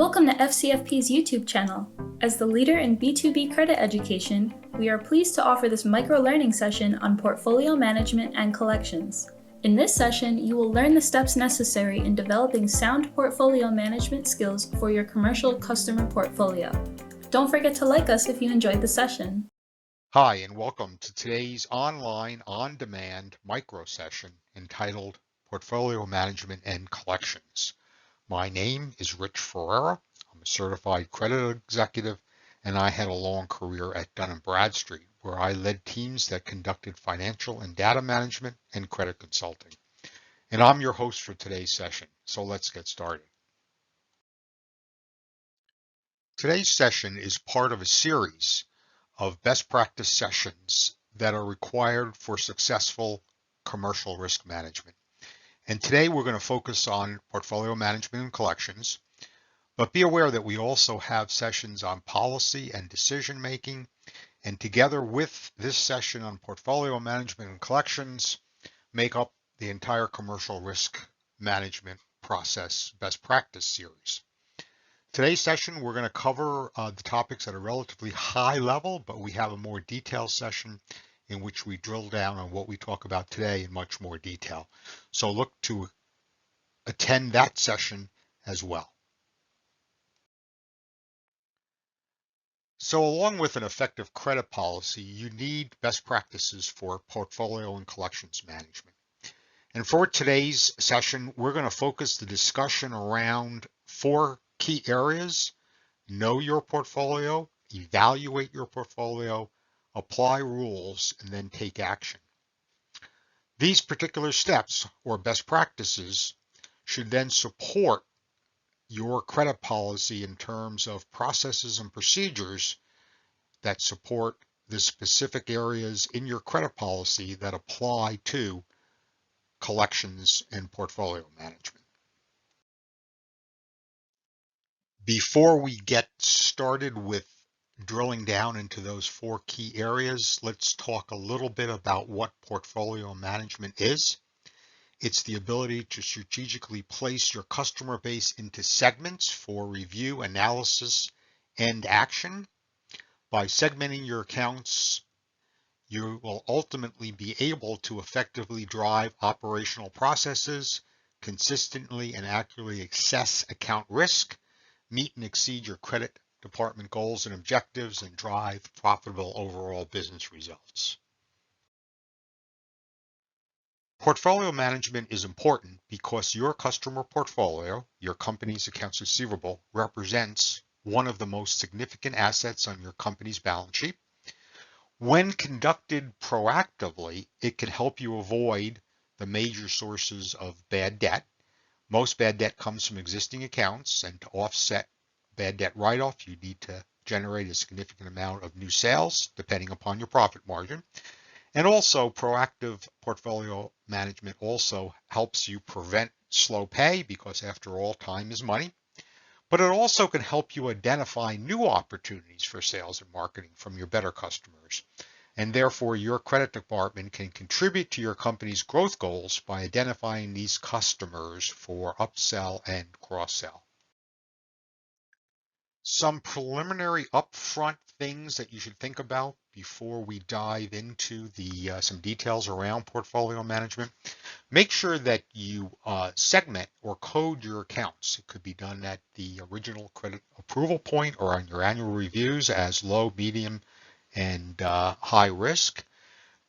Welcome to FCFP's YouTube channel. As the leader in B2B credit education, we are pleased to offer this micro-learning session on portfolio management and collections. In this session, you will learn the steps necessary in developing sound portfolio management skills for your commercial customer portfolio. Don't forget to like us if you enjoyed the session. Hi, and welcome to today's online on-demand micro session entitled Portfolio Management and Collections. My name is Rich Ferreira. I'm a certified credit executive, and I had a long career at Dun & Bradstreet, where I led teams that conducted financial and data management and credit consulting. And I'm your host for today's session, so let's get started. Today's session is part of a series of best practice sessions that are required for successful commercial risk management. And today we're going to focus on portfolio management and collections, but be aware that we also have sessions on policy and decision making. And together with this session on portfolio management and collections, make up the entire commercial risk management process best practice series. Today's session, we're going to cover the topics at a relatively high level, but we have a more detailed session in which we drill down on what we talk about today in much more detail. So look to attend that session as well. So along with an effective credit policy, you need best practices for portfolio and collections management. And for today's session, we're going to focus the discussion around 4 key areas: know your portfolio, evaluate your portfolio, apply rules, and then take action. These particular steps or best practices should then support your credit policy in terms of processes and procedures that support the specific areas in your credit policy that apply to collections and portfolio management. Before we get started with drilling down into those 4 key areas, let's talk a little bit about what portfolio management is. It's the ability to strategically place your customer base into segments for review, analysis, and action. By segmenting your accounts, you will ultimately be able to effectively drive operational processes, consistently and accurately assess account risk, meet and exceed your credit department goals and objectives, and drive profitable overall business results. Portfolio management is important because your customer portfolio, your company's accounts receivable, represents one of the most significant assets on your company's balance sheet. When conducted proactively, it can help you avoid the major sources of bad debt. Most bad debt comes from existing accounts, and to offset bad debt write-off, you need to generate a significant amount of new sales, depending upon your profit margin. And also, proactive portfolio management also helps you prevent slow pay, because after all, time is money. But it also can help you identify new opportunities for sales and marketing from your better customers. And therefore, your credit department can contribute to your company's growth goals by identifying these customers for upsell and cross-sell. Some preliminary upfront things that you should think about before we dive into some details around portfolio management. Make sure that you segment or code your accounts. It could be done at the original credit approval point or on your annual reviews as low, medium, and high risk.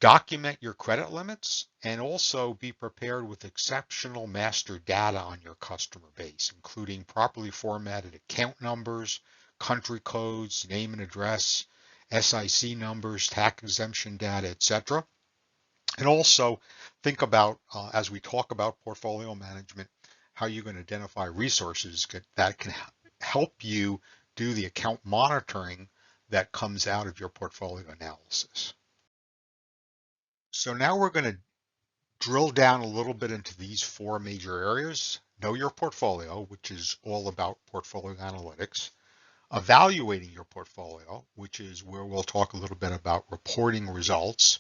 Document your credit limits, and also be prepared with exceptional master data on your customer base, including properly formatted account numbers, country codes, name and address, SIC numbers, tax exemption data, etc. And also think about, as we talk about portfolio management, how you can identify resources that can help you do the account monitoring that comes out of your portfolio analysis. So now we're going to drill down a little bit into these 4 major areas. Know your portfolio, which is all about portfolio analytics. Evaluating your portfolio, which is where we'll talk a little bit about reporting results.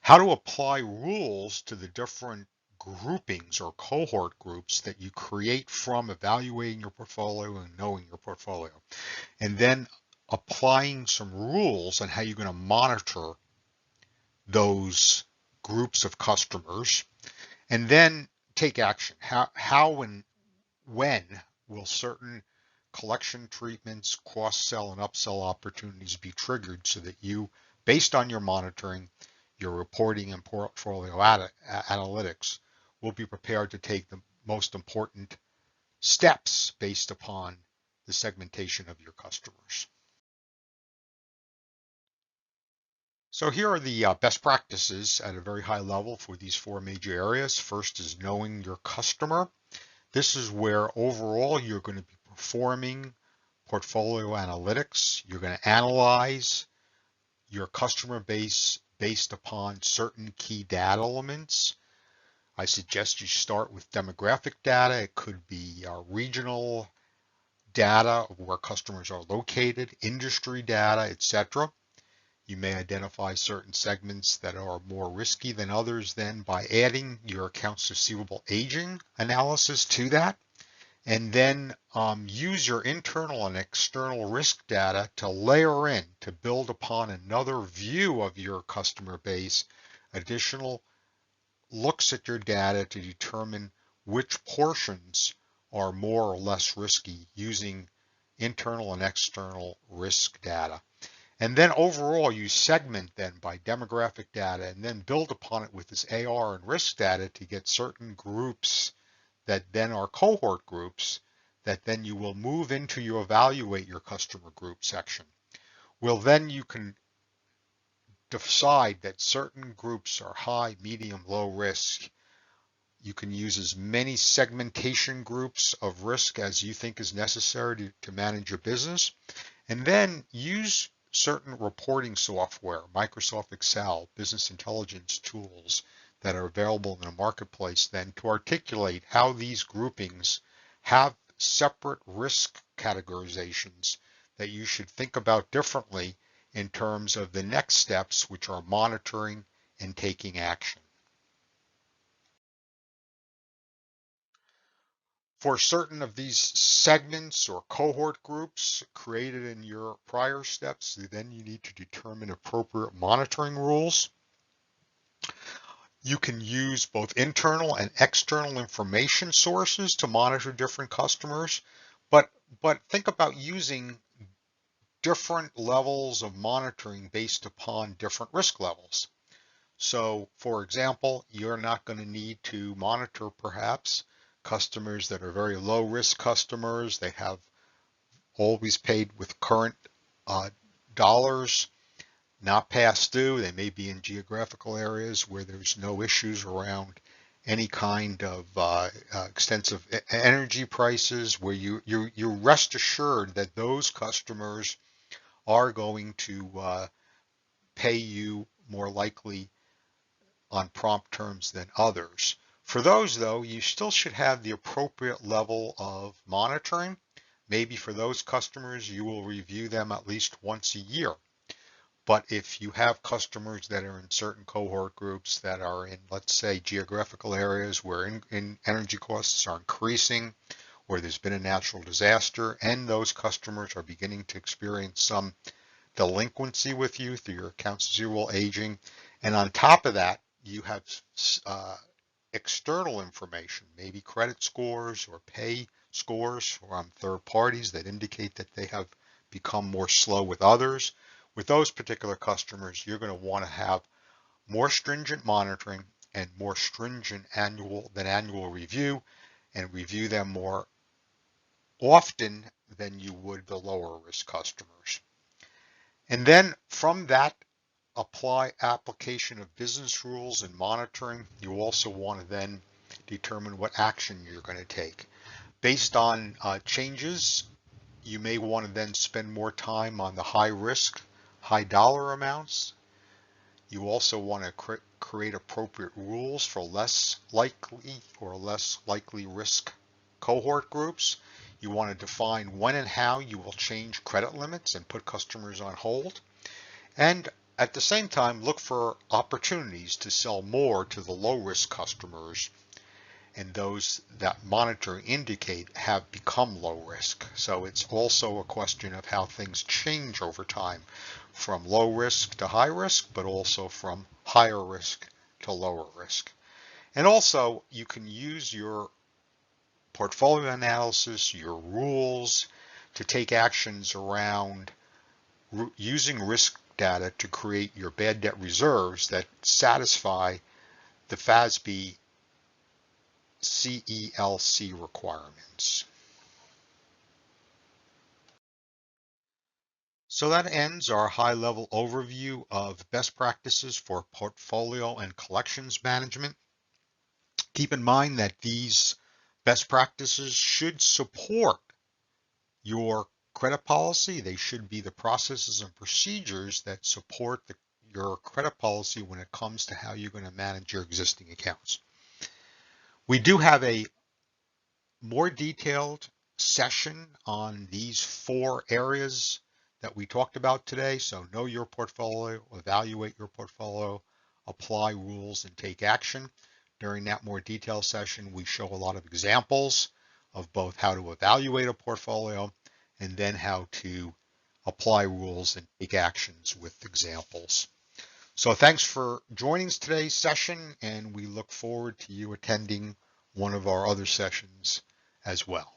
How to apply rules to the different groupings or cohort groups that you create from evaluating your portfolio and knowing your portfolio, and then applying some rules on how you're going to monitor those groups of customers, and then take action. How and when will certain collection treatments, cross-sell and upsell opportunities be triggered so that you, based on your monitoring, your reporting and portfolio analytics, will be prepared to take the most important steps based upon the segmentation of your customers. So here are the best practices at a very high level for these four major areas. First is knowing your customer. This is where overall you're going to be performing portfolio analytics. You're going to analyze your customer base based upon certain key data elements. I suggest you start with demographic data. It could be regional data of where customers are located, industry data, etc. You may identify certain segments that are more risky than others then by adding your accounts receivable aging analysis to that. And then use your internal and external risk data to layer in, to build upon another view of your customer base, additional looks at your data to determine which portions are more or less risky using internal and external risk data. And then overall, you segment then by demographic data and then build upon it with this AR and risk data to get certain groups that then are cohort groups that then you will move into your evaluate your customer group section. Well, then you can decide that certain groups are high, medium, low risk. You can use as many segmentation groups of risk as you think is necessary to manage your business. And then use certain reporting software, Microsoft Excel, business intelligence tools that are available in the marketplace then to articulate how these groupings have separate risk categorizations that you should think about differently in terms of the next steps, which are monitoring and taking action. For certain of these segments or cohort groups created in your prior steps, then you need to determine appropriate monitoring rules. You can use both internal and external information sources to monitor different customers, but think about using different levels of monitoring based upon different risk levels. So, for example, you're not going to need to monitor perhaps customers that are very low risk customers. They have always paid with current dollars, not past due. They may be in geographical areas where there's no issues around any kind of extensive energy prices, where you rest assured that those customers are going to pay you more likely on prompt terms than others. For those, though, you still should have the appropriate level of monitoring. Maybe for those customers, you will review them at least once a year. But if you have customers that are in certain cohort groups that are in, let's say, geographical areas where energy costs are increasing, where there's been a natural disaster, and those customers are beginning to experience some delinquency with you through your accounts receivable aging, and on top of that, you have external information, maybe credit scores or pay scores from third parties that indicate that they have become more slow with others. With those particular customers, you're going to want to have more stringent monitoring and more stringent annual review, and review them more often than you would the lower risk customers. And then from that application of business rules and monitoring, you also want to then determine what action you're going to take. Based on changes, you may want to then spend more time on the high risk, high dollar amounts. You also want to create appropriate rules for less likely or less likely risk cohort groups. You want to define when and how you will change credit limits and put customers on hold. And at the same time, look for opportunities to sell more to the low risk customers and those that monitor indicate have become low risk. So it's also a question of how things change over time, from low risk to high risk, but also from higher risk to lower risk. And also, you can use your portfolio analysis, your rules, to take actions around using risk data to create your bad debt reserves that satisfy the FASB CELC requirements. So that ends our high-level overview of best practices for portfolio and collections management. Keep in mind that these best practices should support your credit policy. They should be the processes and procedures that support your credit policy when it comes to how you're going to manage your existing accounts. We do have a more detailed session on these 4 areas that we talked about today. So know your portfolio, evaluate your portfolio, apply rules, and take action. During that more detailed session, we show a lot of examples of both how to evaluate a portfolio and then how to apply rules and take actions with examples. So thanks for joining today's session, and we look forward to you attending one of our other sessions as well.